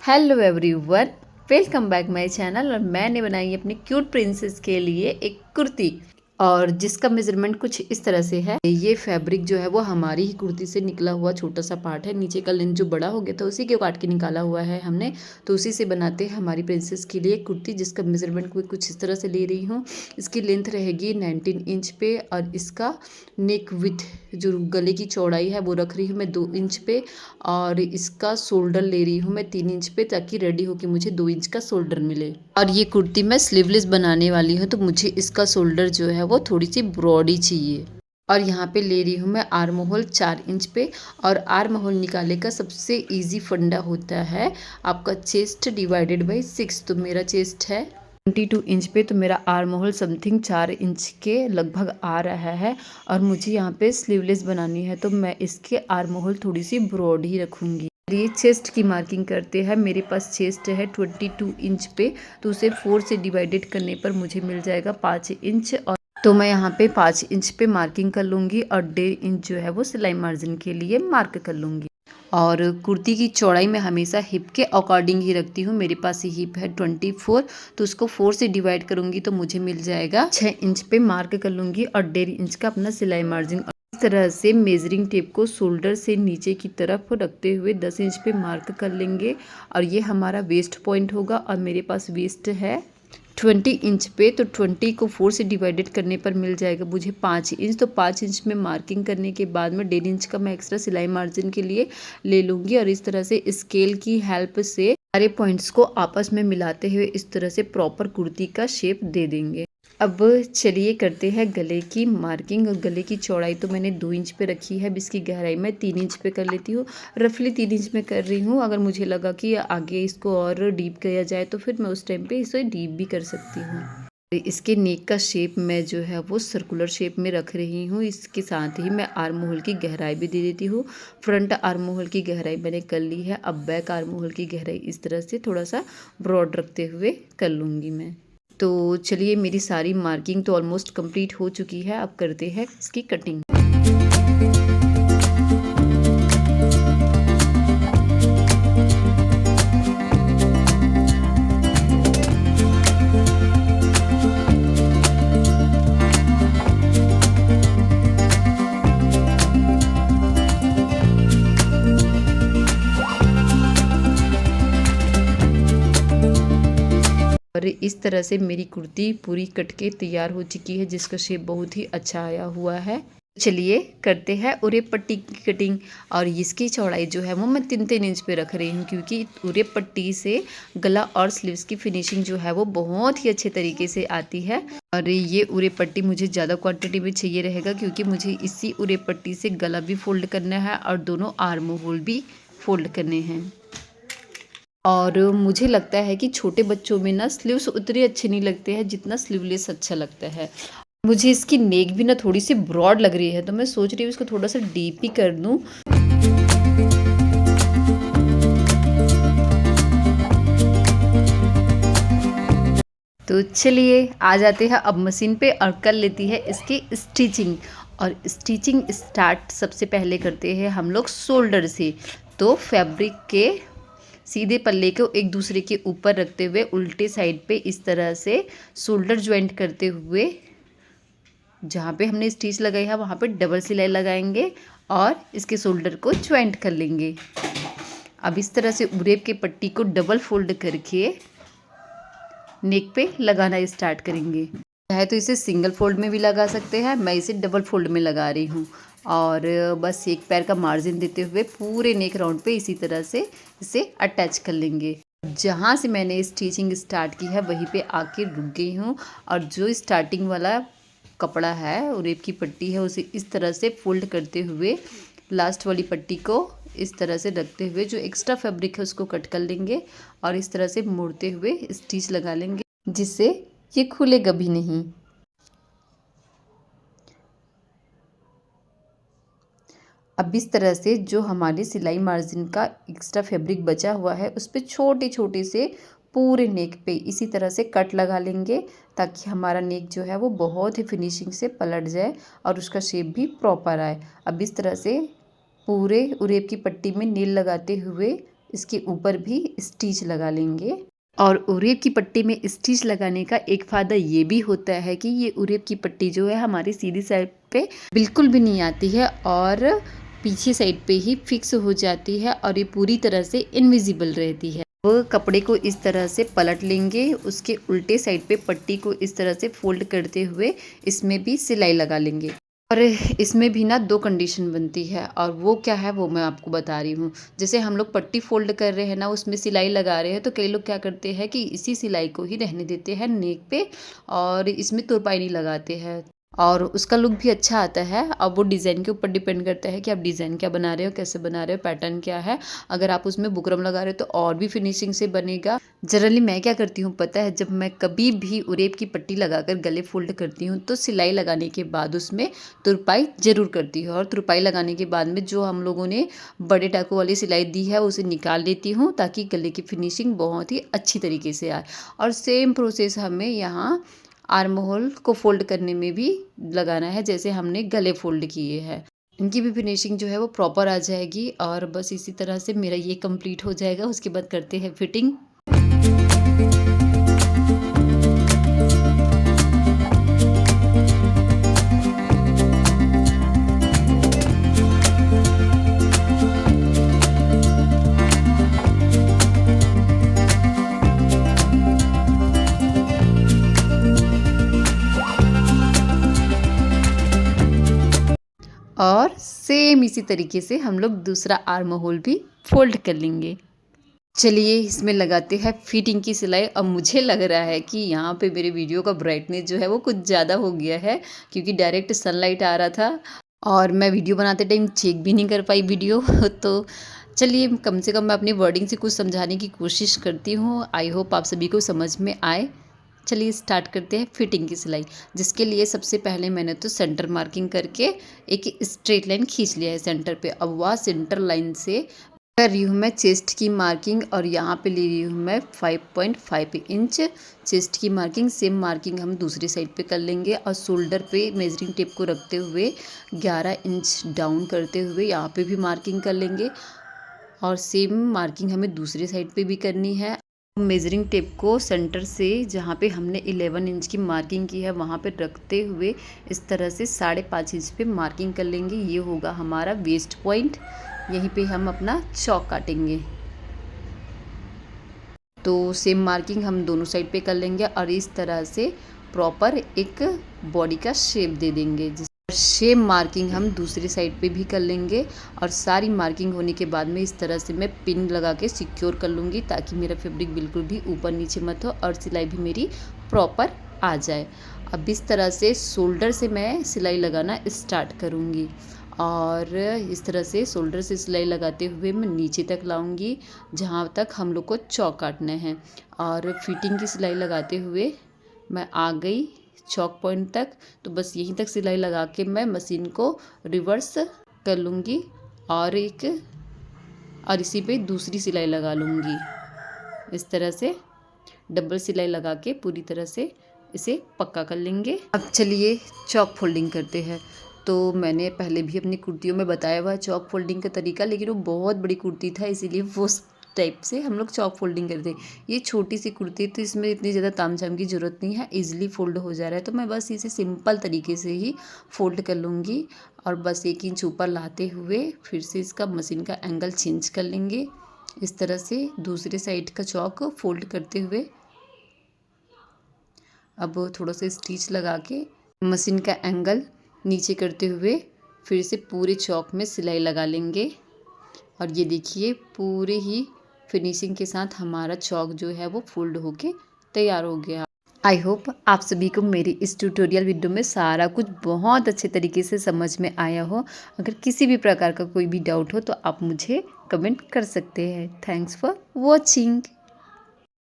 Hello everyone, welcome back my channel. और मैंने बनाई अपनी क्यूट प्रिंसेस के लिए एक कुर्ती और जिसका मेजरमेंट कुछ इस तरह से है। ये फैब्रिक जो है वो हमारी ही कुर्ती से निकला हुआ छोटा सा पार्ट है। नीचे का लेंथ जो बड़ा हो गया था उसी के काट के निकाला हुआ है हमने, तो उसी से बनाते हैं हमारी प्रिंसेस के लिए कुर्ती, जिसका मेजरमेंट कुछ इस तरह से ले रही हूँ। इसकी लेंथ रहेगी 19 इंच पे और इसका नेक विथ जो गले की चौड़ाई है वो रख रही हूँ मैं 2 इंच पे, और इसका शोल्डर ले रही हूँ मैं 3 इंच पे, ताकि रेडी होके मुझे 2 इंच का शोल्डर मिले। और ये कुर्ती मैं स्लीवलेस बनाने वाली हूँ, तो मुझे इसका शोल्डर जो है वो थोड़ी सी ब्रॉड ही चाहिए। और यहाँ पे ले रही हूँ मैं आर्म होल 4 इंच पे। और आर्म होल निकाले का सबसे इजी फंडा होता है आपका चेस्ट डिवाइडेड बाई 6। तो मेरा चेस्ट है 22 इंच पे, तो मेरा आर्म होल समथिंग 4 इंच के लगभग आ रहा है। और मुझे यहाँ पे स्लीवलेस बनानी है, तो मैं इसके आर्म होल थोड़ी सी ब्रॉड ही रखूँगी। ये चेस्ट की मार्किंग करते हैं। मेरे पास चेस्ट है 22 इंच पे, तो उसे 4 से डिवाइडेड करने पर मुझे मिल जाएगा 5 इंच। और तो मैं यहाँ पे 5 इंच पे मार्किंग कर लूँगी और 1.5 इंच जो है वो सिलाई मार्जिन के लिए मार्क कर लूँगी। और कुर्ती की चौड़ाई मैं हमेशा हिप के अकॉर्डिंग ही रखती हूँ। मेरे पास हिप है 24, तो उसको 4 से डिवाइड करूँगी तो मुझे मिल जाएगा 6 इंच पे मार्क कर लूँगी और 1.5 इंच का अपना सिलाई मार्जिन। इस तरह से मेजरिंग टेप को शोल्डर से नीचे की तरफ रखते हुए 10 इंच पे मार्क कर लेंगे। और ये हमारा वेस्ट पॉइंट होगा। और मेरे पास वेस्ट है 20 इंच पे, तो 20 को 4 से डिवाइडेड करने पर मिल जाएगा मुझे 5 इंच। तो 5 इंच में मार्किंग करने के बाद में 1.5 इंच का मैं एक्स्ट्रा सिलाई मार्जिन के लिए ले लूँगी। और इस तरह से स्केल की हेल्प से सारे पॉइंट्स को आपस में मिलाते हुए इस तरह से प्रॉपर कुर्ती का शेप दे देंगे। अब चलिए करते हैं गले की मार्किंग। और गले की चौड़ाई तो मैंने 2 इंच पे रखी है। अब इसकी गहराई मैं 3 इंच पे कर लेती हूँ। रफली 3 इंच में कर रही हूँ। अगर मुझे लगा कि आगे इसको और डीप किया जाए तो फिर मैं उस टाइम पे इसे डीप भी कर सकती हूँ। इसके नेक का शेप मैं जो है वो सर्कुलर शेप में रख रही हूँ। इसके साथ ही मैं आर्म होल की गहराई भी दे देती हूँ। फ्रंट आर्म होल की गहराई मैंने कर ली है। अब बैक आर्म होल की गहराई इस तरह से थोड़ा सा ब्रॉड रखते हुए कर लूँगी मैं। तो चलिए, मेरी सारी मार्किंग तो ऑलमोस्ट कंप्लीट हो चुकी है। अब करते हैं इसकी कटिंग। और इस तरह से मेरी कुर्ती पूरी कट के तैयार हो चुकी है, जिसका शेप बहुत ही अच्छा आया हुआ है। चलिए करते हैं उरे पट्टी की कटिंग। और इसकी चौड़ाई जो है वो मैं 3-3 इंच पे रख रही हूँ, क्योंकि उरे पट्टी से गला और स्लीव्स की फिनिशिंग जो है वो बहुत ही अच्छे तरीके से आती है। और ये उरे पट्टी मुझे ज़्यादा क्वांटिटी में चाहिए रहेगा, क्योंकि मुझे इसी उरे पट्टी से गला भी फोल्ड करना है और दोनों आर्म होल भी फोल्ड करने हैं। और मुझे लगता है कि छोटे बच्चों में ना स्लीव्स उतने अच्छे नहीं लगते हैं जितना स्लीवलेस अच्छा लगता है। मुझे इसकी नेक भी ना थोड़ी सी ब्रॉड लग रही है, तो मैं सोच रही हूँ इसको थोड़ा सा डीप ही कर दूँ। तो चलिए आ जाते हैं अब मशीन पे और कर लेती है इसकी स्टिचिंग। और स्टिचिंग स्टार्ट सबसे पहले करते हैं हम लोग शोल्डर से। तो फैब्रिक के सीधे पल्ले को एक दूसरे के ऊपर रखते हुए उल्टे साइड पे इस तरह से शोल्डर ज्वाइंट करते हुए जहाँ पे हमने स्टिच लगाई है वहाँ पे डबल सिलाई लगाएंगे और इसके शोल्डर को ज्वाइंट कर लेंगे। अब इस तरह से उरेब के पट्टी को डबल फोल्ड करके नेक पे लगाना स्टार्ट करेंगे। चाहे तो इसे सिंगल फोल्ड में भी लगा सकते हैं, मैं इसे डबल फोल्ड में लगा रही हूँ। और बस एक पैर का मार्जिन देते हुए पूरे नेक राउंड पे इसी तरह से इसे अटैच कर लेंगे। जहाँ से मैंने स्टिचिंग स्टार्ट की है वहीं पे आके रुक गई हूँ। और जो स्टार्टिंग वाला कपड़ा है उरेब की पट्टी है उसे इस तरह से फोल्ड करते हुए लास्ट वाली पट्टी को इस तरह से रखते हुए जो एक्स्ट्रा फैब्रिक है उसको कट कर लेंगे और इस तरह से मोड़ते हुए स्टिच लगा लेंगे, जिससे ये खुलेगा भी नहीं। अब इस तरह से जो हमारे सिलाई मार्जिन का एक्स्ट्रा फैब्रिक बचा हुआ है उस पर छोटे छोटे से पूरे नेक पे इसी तरह से कट लगा लेंगे, ताकि हमारा नेक जो है वो बहुत ही फिनिशिंग से पलट जाए और उसका शेप भी प्रॉपर आए। अब इस तरह से पूरे उरेब की पट्टी में नील लगाते हुए इसके ऊपर भी स्टिच लगा लेंगे। और उरेब की पट्टी में स्टिच लगाने का एक फ़ायदा ये भी होता है कि ये उरेब की पट्टी जो है हमारी सीधी साइड पे बिल्कुल भी नहीं आती है और पीछे साइड पे ही फिक्स हो जाती है और ये पूरी तरह से इनविजिबल रहती है। वो कपड़े को इस तरह से पलट लेंगे, उसके उल्टे साइड पे पट्टी को इस तरह से फोल्ड करते हुए इसमें भी सिलाई लगा लेंगे। और इसमें भी ना 2 कंडीशन बनती है और वो क्या है वो मैं आपको बता रही हूँ। जैसे हम लोग पट्टी फ़ोल्ड कर रहे हैं ना, उसमें सिलाई लगा रहे हैं, तो कई लोग क्या करते हैं कि इसी सिलाई को ही रहने देते हैं नेक पे और इसमें तुरपाई नहीं लगाते हैं और उसका लुक भी अच्छा आता है। अब वो डिज़ाइन के ऊपर डिपेंड करता है कि आप डिज़ाइन क्या बना रहे हो, कैसे बना रहे हो, पैटर्न क्या है। अगर आप उसमें बुकरम लगा रहे हो तो और भी फिनिशिंग से बनेगा। जनरली मैं क्या करती हूँ पता है, जब मैं कभी भी उरेब की पट्टी लगाकर गले फोल्ड करती हूँ तो सिलाई लगाने के बाद उसमें तुरपाई ज़रूर करती हूँ और तुरपाई लगाने के बाद में जो हम लोगों ने बड़े टाकू वाली सिलाई दी है उसे निकाल लेती हूँ ताकि गले की फिनिशिंग बहुत ही अच्छी तरीके से आए। और सेम प्रोसेस हमें यहाँ आर्म होल को फोल्ड करने में भी लगाना है, जैसे हमने गले फोल्ड किए हैं। इनकी भी फिनिशिंग जो है वो प्रॉपर आ जाएगी और बस इसी तरह से मेरा ये कंप्लीट हो जाएगा। उसके बाद करते हैं फिटिंग। और सेम इसी तरीके से हम लोग दूसरा आर्म होल भी फोल्ड कर लेंगे। चलिए इसमें लगाते हैं फिटिंग की सिलाई। अब मुझे लग रहा है कि यहाँ पे मेरे वीडियो का ब्राइटनेस जो है वो कुछ ज़्यादा हो गया है क्योंकि डायरेक्ट सनलाइट आ रहा था और मैं वीडियो बनाते टाइम चेक भी नहीं कर पाई वीडियो तो चलिए कम से कम मैं अपनी वर्डिंग से कुछ समझाने की कोशिश करती हूँ। आई होप आप सभी को समझ में आए। चलिए स्टार्ट करते हैं फिटिंग की सिलाई। जिसके लिए सबसे पहले मैंने तो सेंटर मार्किंग करके एक स्ट्रेट लाइन खींच लिया है सेंटर पे। अब वह सेंटर लाइन से कर रही हूँ मैं चेस्ट की मार्किंग और यहाँ पे ले रही हूँ मैं 5.5 इंच चेस्ट की मार्किंग। सेम मार्किंग हम दूसरी साइड पे कर लेंगे और शोल्डर पे मेजरिंग टेप को रखते हुए 11 इंच डाउन करते हुए यहाँ पे भी मार्किंग कर लेंगे और सेम मार्किंग हमें दूसरी साइड पे भी करनी है। मेजरिंग टेप को सेंटर से जहाँ पे हमने 11 इंच की मार्किंग की है वहाँ पे रखते हुए इस तरह से 5.5 इंच पे मार्किंग कर लेंगे। ये होगा हमारा वेस्ट पॉइंट, यहीं पे हम अपना चौक काटेंगे। तो सेम मार्किंग हम दोनों साइड पे कर लेंगे और इस तरह से प्रॉपर एक बॉडी का शेप दे देंगे। शेप मार्किंग हम दूसरी साइड पे भी कर लेंगे और सारी मार्किंग होने के बाद में इस तरह से मैं पिन लगा के सिक्योर कर लूँगी ताकि मेरा फैब्रिक बिल्कुल भी ऊपर नीचे मत हो और सिलाई भी मेरी प्रॉपर आ जाए। अब इस तरह से शोल्डर से मैं सिलाई लगाना स्टार्ट करूँगी और इस तरह से शोल्डर से सिलाई लगाते हुए मैं नीचे तक लाऊंगी जहाँ तक हम लोग को चौक काटना है और फिटिंग की सिलाई लगाते हुए मैं आ गई चौक पॉइंट तक। तो बस यहीं तक सिलाई लगा के मैं मशीन को रिवर्स कर लूँगी और इसी पे दूसरी सिलाई लगा लूँगी। इस तरह से डबल सिलाई लगा के पूरी तरह से इसे पक्का कर लेंगे। अब चलिए चौक फोल्डिंग करते हैं। तो मैंने पहले भी अपनी कुर्तियों में बताया हुआ चौक फोल्डिंग का तरीका, लेकिन वो बहुत बड़ी कुर्ती था इसीलिए वो टाइप से हम लोग चौक फोल्डिंग करते। ये छोटी सी कुर्ती तो इसमें इतनी ज़्यादा तामझाम की ज़रूरत नहीं है, इजीली फोल्ड हो जा रहा है तो मैं बस इसे सिंपल तरीके से ही फोल्ड कर लूँगी और बस 1 इंच ऊपर लाते हुए फिर से इसका मशीन का एंगल चेंज कर लेंगे। इस तरह से दूसरे साइड का चौक फोल्ड करते हुए अब थोड़ा सा स्टिच लगा के मशीन का एंगल नीचे करते हुए फिर से पूरे चौक में सिलाई लगा लेंगे और ये देखिए पूरे ही फिनिशिंग के साथ हमारा चौक जो है वो फोल्ड होके तैयार हो गया। आई होप आप सभी को मेरी इस ट्यूटोरियल वीडियो में सारा कुछ बहुत अच्छे तरीके से समझ में आया हो। अगर किसी भी प्रकार का कोई भी डाउट हो तो आप मुझे कमेंट कर सकते हैं। Thanks for watching.